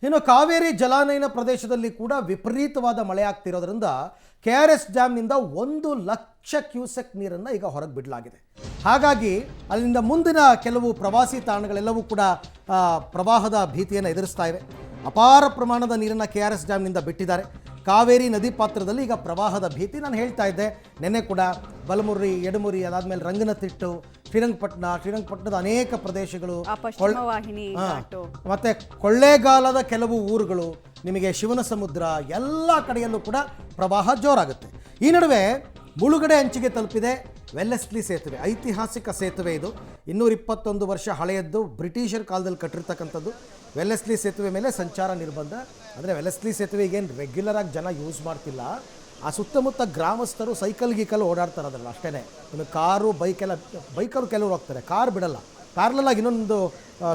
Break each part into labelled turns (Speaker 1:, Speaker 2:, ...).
Speaker 1: ಇನ್ನು ಕಾವೇರಿ ಜಲಾನಯನ ಪ್ರದೇಶದಲ್ಲಿ ಕೂಡ ವಿಪರೀತವಾದ ಮಳೆ ಆಗ್ತಿರೋದ್ರಿಂದ KRS ಡ್ಯಾಮ್ನಿಂದ 1,00,000 ಕ್ಯೂಸೆಕ್ ನೀರನ್ನು ಈಗ ಹೊರಗೆ ಬಿಡಲಾಗಿದೆ. ಹಾಗಾಗಿ ಅಲ್ಲಿಂದ ಮುಂದಿನ ಕೆಲವು ಪ್ರವಾಸಿ ತಾಣಗಳೆಲ್ಲವೂ ಕೂಡ ಪ್ರವಾಹದ ಭೀತಿಯನ್ನು ಎದುರಿಸ್ತಾ ಇವೆ. ಅಪಾರ ಪ್ರಮಾಣದ ನೀರನ್ನು KRS ಡ್ಯಾಮ್ನಿಂದ ಬಿಟ್ಟಿದ್ದಾರೆ. ಕಾವೇರಿ ನದಿ ಪಾತ್ರದಲ್ಲಿ ಈಗ ಪ್ರವಾಹದ ಭೀತಿ. ನಾನು ಹೇಳ್ತಾ ಇದ್ದೆ ನಿನ್ನೆ ಕೂಡ ಬಲಮುರಿ, ಎಡಮುರಿ, ಅದಾದಮೇಲೆ ರಂಗನತಿಟ್ಟು, ಶ್ರೀರಂಗಪಟ್ಟಣದ ಅನೇಕ ಪ್ರದೇಶಗಳು, ಮತ್ತು ಕೊಳ್ಳೇಗಾಲದ ಕೆಲವು ಊರುಗಳು, ನಿಮಗೆ ಶಿವನ ಸಮುದ್ರ ಎಲ್ಲ ಕಡೆಯಲ್ಲೂ ಕೂಡ ಪ್ರವಾಹ ಜೋರಾಗುತ್ತೆ. ಈ ನಡುವೆ ಮುಳುಗಡೆ ಅಂಚಿಗೆ ತಲುಪಿದೆ ವೆಲ್ಲೆಸ್ಲಿ ಸೇತುವೆ. ಐತಿಹಾಸಿಕ ಸೇತುವೆ ಇದು. 221 ವರ್ಷ ಹಳೆಯದ್ದು, ಬ್ರಿಟಿಷರ್ ಕಾಲದಲ್ಲಿ ಕಟ್ಟಿರ್ತಕ್ಕಂಥದ್ದು. ವೆಲ್ಲೆಸ್ಲಿ ಸೇತುವೆ ಮೇಲೆ ಸಂಚಾರ ನಿರ್ಬಂಧ. ಅಂದರೆ ವೆಲ್ಲೆಸ್ಲಿ ಸೇತುವೆಗೇನು ರೆಗ್ಯುಲರ್ ಆಗಿ ಜನ ಯೂಸ್ ಮಾಡ್ತಿಲ್ಲ. ಆ ಸುತ್ತಮುತ್ತ ಗ್ರಾಮಸ್ಥರು ಸೈಕಲ್ ಓಡಾಡ್ತಾರೆ ಅದರಲ್ಲಿ ಅಷ್ಟೇ. ಇನ್ನು ಕಾರು, ಬೈಕಲ್ಲಿ ಕೆಲವರು ಹೋಗ್ತಾರೆ, ಕಾರ್ ಬಿಡಲ್ಲ. ಪ್ಯಾರಲಾಗಿ ಇನ್ನೊಂದು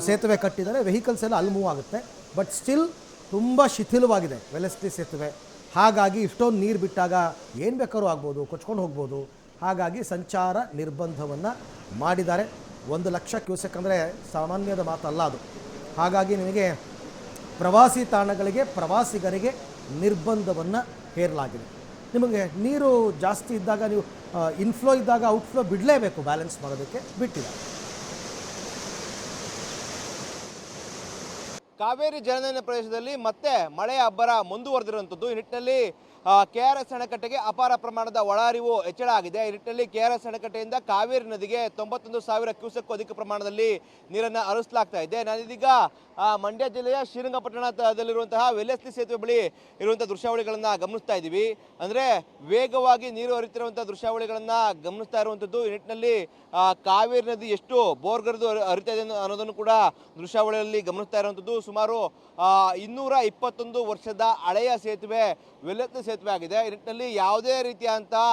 Speaker 1: ಸೇತುವೆ ಕಟ್ಟಿದ್ದಾರೆ, ವೆಹಿಕಲ್ಸ್ ಎಲ್ಲ ಅಲ್ಲಿ ಮೂವ್ ಆಗುತ್ತೆ. ಬಟ್ ಸ್ಟಿಲ್ ತುಂಬ ಶಿಥಿಲವಾಗಿದೆ ವೆಲ್ಲೆಸ್ಲಿ ಸೇತುವೆ. ಹಾಗಾಗಿ ಇಷ್ಟೊಂದು ನೀರು ಬಿಟ್ಟಾಗ ಏನು ಬೇಕಾದ್ರೂ ಆಗ್ಬೋದು, ಕೊಚ್ಕೊಂಡು ಹೋಗ್ಬೋದು. ಹಾಗಾಗಿ ಸಂಚಾರ ನಿರ್ಬಂಧವನ್ನು ಮಾಡಿದ್ದಾರೆ. 1,00,000 ಕ್ಯೂಸೆಕ್ ಅಂದರೆ ಸಾಮಾನ್ಯದ ಮಾತಲ್ಲ ಅದು. ಹಾಗಾಗಿ ನಿಮಗೆ ಪ್ರವಾಸಿ ತಾಣಗಳಿಗೆ, ಪ್ರವಾಸಿಗರಿಗೆ ನಿರ್ಬಂಧವನ್ನು ಹೇರಲಾಗಿದೆ. ನಿಮಗೆ ನೀರು ಜಾಸ್ತಿ ಇದ್ದಾಗ ನೀವು ಇನ್ಫ್ಲೋ ಇದ್ದಾಗ ಔಟ್ಫ್ಲೋ ಬಿಡಲೇಬೇಕು, ಬ್ಯಾಲೆನ್ಸ್ ಮಾಡೋದಕ್ಕೆ ಬಿಟ್ಟಿಲ್ಲ.
Speaker 2: ಕಾವೇರಿ ಜಲಾನಯನ ಪ್ರದೇಶದಲ್ಲಿ ಮತ್ತೆ ಮಳೆಯ ಅಬ್ಬರ ಮುಂದುವರೆದಿರುವಂಥದ್ದು. ಈ ನಿಟ್ಟಿನಲ್ಲಿ KRS ಅಣೆಕಟ್ಟೆಗೆ ಅಪಾರ ಪ್ರಮಾಣದ ಒಳಹರಿವು ಹೆಚ್ಚಳ ಆಗಿದೆ. ಈ ನಿಟ್ಟಿನಲ್ಲಿ KRS ಅಣೆಕಟ್ಟೆಯಿಂದ ಕಾವೇರಿ ನದಿಗೆ 91,000 ಕ್ಯೂಸೆಕ್ ಅಧಿಕ ಪ್ರಮಾಣದಲ್ಲಿ ನೀರನ್ನು ಹರಿಸಲಾಗ್ತಾ ಇದೆ. ನಾನಿದೀಗ ಮಂಡ್ಯ ಜಿಲ್ಲೆಯ ಶ್ರೀರಂಗಪಟ್ಟಣದಲ್ಲಿರುವಂತಹ ವೆಲ್ಲೆಸ್ಲಿ ಸೇತುವೆ ಬಳಿ ಇರುವಂತಹ ದೃಶ್ಯಾವಳಿಗಳನ್ನು ಗಮನಿಸ್ತಾ ಇದ್ದೀವಿ. ಅಂದರೆ ವೇಗವಾಗಿ ನೀರು ಹರಿತಿರುವಂತಹ ದೃಶ್ಯಾವಳಿಗಳನ್ನು ಗಮನಿಸ್ತಾ ಇರುವಂಥದ್ದು. ಈ ನಿಟ್ಟಿನಲ್ಲಿ ಕಾವೇರಿ ನದಿ ಎಷ್ಟು ಬೋರ್ಗರೆದು ಹರಿತಾ ಇದೆ ಅನ್ನೋದನ್ನು ಕೂಡ ದೃಶ್ಯಾವಳಿಯಲ್ಲಿ ಗಮನಿಸ್ತಾ ಇರುವಂಥದ್ದು. ಸುಮಾರು 221 ವರ್ಷದ ಹಳೆಯ ಸೇತುವೆ ವೆಲ್ಲೆಸ್ಲಿ ಸೇತುವೆ ಆಗಿದೆ. ಈ ನಿಟ್ಟಿನಲ್ಲಿ ಯಾವುದೇ ರೀತಿಯಾದಂತಹ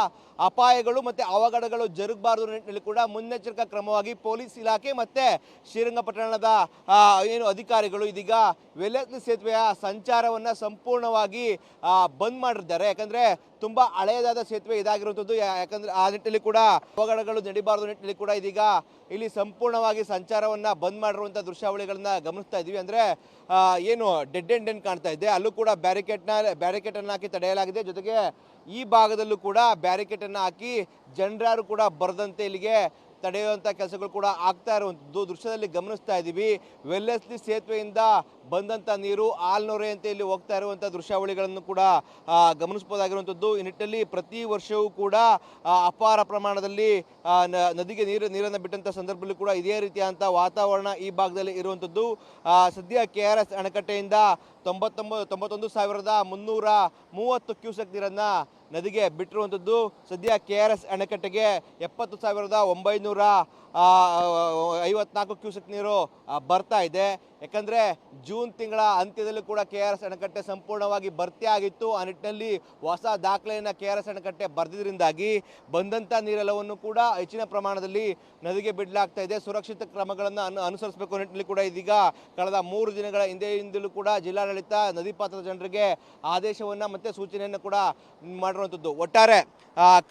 Speaker 2: ಅಪಾಯಗಳು ಮತ್ತು ಅವಘಡಗಳು ಜರುಗಬಾರದು ನಿಟ್ಟಿನಲ್ಲಿ ಕೂಡ ಮುನ್ನೆಚ್ಚರಿಕಾ ಕ್ರಮವಾಗಿ ಪೊಲೀಸ್ ಇಲಾಖೆ ಮತ್ತು ಶ್ರೀರಂಗಪಟ್ಟಣದ ಏನು ಅಧಿಕಾರಿಗಳು ಇದೀಗ ವೆಲ್ಲೆಸ್ಲಿ ಸೇತುವೆಯ ಸಂಚಾರವನ್ನು ಸಂಪೂರ್ಣವಾಗಿ ಬಂದ್ ಮಾಡಿದ್ದಾರೆ. ಯಾಕಂದರೆ ತುಂಬ ಹಳೆಯದಾದ ಸೇತುವೆ ಇದಾಗಿರುವಂಥದ್ದು. ಯಾಕಂದರೆ ಆ ನಿಟ್ಟಿನಲ್ಲಿ ಕೂಡ ಅವಘಡಗಳು ನಡೀಬಾರದು ನಿಟ್ಟಿನಲ್ಲಿ ಕೂಡ ಇದೀಗ ಇಲ್ಲಿ ಸಂಪೂರ್ಣವಾಗಿ ಸಂಚಾರವನ್ನು ಬಂದ್ ಮಾಡಿರುವಂಥ ದೃಶ್ಯಾವಳಿಗಳನ್ನ ಗಮನಿಸ್ತಾ ಇದ್ದೀವಿ. ಅಂದರೆ ಏನು ಡೆಡ್ ಎಂಡ್ ಕಾಣ್ತಾ ಇದೆ, ಅಲ್ಲೂ ಕೂಡ ಬ್ಯಾರಿಕೇಡನ್ನು ಹಾಕಿ ತಡೆಯಲಾಗಿದೆ. ಜೊತೆಗೆ ಈ ಭಾಗದಲ್ಲೂ ಕೂಡ ಬ್ಯಾರಿಕೇಡನ್ನು ಹಾಕಿ ಜನರಾರು ಕೂಡ ಬರದಂತೆ ಇಲ್ಲಿಗೆ ತಡೆಯುವಂಥ ಕೆಲಸಗಳು ಕೂಡ ಆಗ್ತಾ ಇರುವಂಥದ್ದು ದೃಶ್ಯದಲ್ಲಿ ಗಮನಿಸ್ತಾ ಇದ್ದೀವಿ. ವೆಲ್ಲೆಸ್ಲಿ ಸೇತುವೆಯಿಂದ ಬಂದಂಥ ನೀರು ಆಲ್ನೊರೆಯಂತೆ ಇಲ್ಲಿ ಹೋಗ್ತಾ ಇರುವಂಥ ದೃಶ್ಯಾವಳಿಗಳನ್ನು ಕೂಡ ಗಮನಿಸಬಹುದಾಗಿರುವಂಥದ್ದು. ಈ ನಿಟ್ಟಿನಲ್ಲಿ ಪ್ರತಿ ವರ್ಷವೂ ಕೂಡ ಅಪಾರ ಪ್ರಮಾಣದಲ್ಲಿ ನದಿಗೆ ನೀರನ್ನು ಬಿಟ್ಟಂಥ ಸಂದರ್ಭದಲ್ಲಿ ಕೂಡ ಇದೇ ರೀತಿಯಾದಂಥ ವಾತಾವರಣ ಈ ಭಾಗದಲ್ಲಿ ಇರುವಂಥದ್ದು. ಸದ್ಯ KRS ಅಣೆಕಟ್ಟೆಯಿಂದ 91,330 ಕ್ಯೂಸೆಕ್ ನೀರನ್ನು ನದಿಗೆ ಬಿಟ್ಟಿರುವಂಥದ್ದು. ಸದ್ಯ KRS ಅಣೆಕಟ್ಟೆಗೆ 70,954 ಕ್ಯೂಸೆಕ್ ನೀರು ಬರ್ತಾ ಇದೆ. ಯಾಕಂದರೆ ಜೂನ್ ತಿಂಗಳ ಅಂತ್ಯದಲ್ಲೂ ಕೂಡ KRS ಅಣೆಕಟ್ಟೆ ಸಂಪೂರ್ಣವಾಗಿ ಭರ್ತಿ ಆಗಿತ್ತು. ಆ ನಿಟ್ಟಿನಲ್ಲಿ ಹೊಸ ದಾಖಲೆಯನ್ನು KRS ಅಣೆಕಟ್ಟೆ ಬರೆದಿದ್ದರಿಂದಾಗಿ ಬಂದಂಥ ನೀರೆಲ್ಲವನ್ನು ಕೂಡ ಹೆಚ್ಚಿನ ಪ್ರಮಾಣದಲ್ಲಿ ನದಿಗೆ ಬಿಡಲಾಗ್ತಾ ಇದೆ. ಸುರಕ್ಷಿತ ಕ್ರಮಗಳನ್ನು ಅನುಸರಿಸಬೇಕು ನಿಟ್ಟಿನಲ್ಲಿ ಕೂಡ ಇದೀಗ ಕಳೆದ 3 ದಿನಗಳ ಹಿಂದೆಯಿಂದಲೂ ಕೂಡ ಜಿಲ್ಲಾಡಳಿತ ನದಿ ಪಾತ್ರದ ಜನರಿಗೆ ಆದೇಶವನ್ನು ಮತ್ತು ಸೂಚನೆಯನ್ನು ಕೂಡ ಮಾಡಿರುವಂಥದ್ದು. ಒಟ್ಟಾರೆ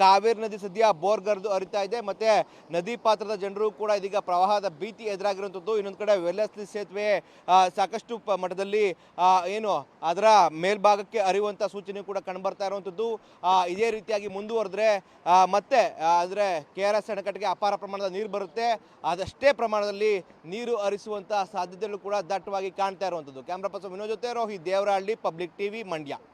Speaker 2: ಕಾವೇರಿ ನದಿ ಸದ್ಯ ಬೋರ್ಗರೆದು ಹರಿತಾ ಇದೆ ಮತ್ತು ನದಿ ಪಾತ್ರದ ಜನರು ಕೂಡ ಇದೀಗ ಪ್ರವಾಹದ ಭೀತಿ ಎದುರಾಗಿರುವಂಥದ್ದು. ಇನ್ನೊಂದು ಕಡೆ ವೆಲ್ಲೆಸ್ಲಿ ಸೇತುವೆ ಸಾಕಷ್ಟು ಮಟ್ಟದಲ್ಲಿ ಏನು ಅದರ ಮೇಲ್ಭಾಗಕ್ಕೆ ಹರಿಯುವಂಥ ಸೂಚನೆ ಕೂಡ ಕಂಡುಬರ್ತಾ ಇರುವಂಥದ್ದು. ಇದೇ ರೀತಿಯಾಗಿ ಮುಂದುವರೆದ್ರೆ ಮತ್ತೆ ಅಂದರೆ KRS ಅಣೆಕಟ್ಟೆಗೆ ಅಪಾರ ಪ್ರಮಾಣದ ನೀರು ಬರುತ್ತೆ. ಅದಷ್ಟೇ ಪ್ರಮಾಣದಲ್ಲಿ ನೀರು ಹರಿಸುವಂಥ ಸಾಧ್ಯತೆಗಳು ಕೂಡ ದಟ್ಟವಾಗಿ ಕಾಣ್ತಾ ಇರುವಂಥದ್ದು. ಕ್ಯಾಮ್ರಾ ಪರ್ಸನ್ ವಿನೋದ್ ಜೊತೆ ರೋಹಿತ್ ದೇವರಹಳ್ಳಿ, ಪಬ್ಲಿಕ್ ಟಿವಿ, ಮಂಡ್ಯ.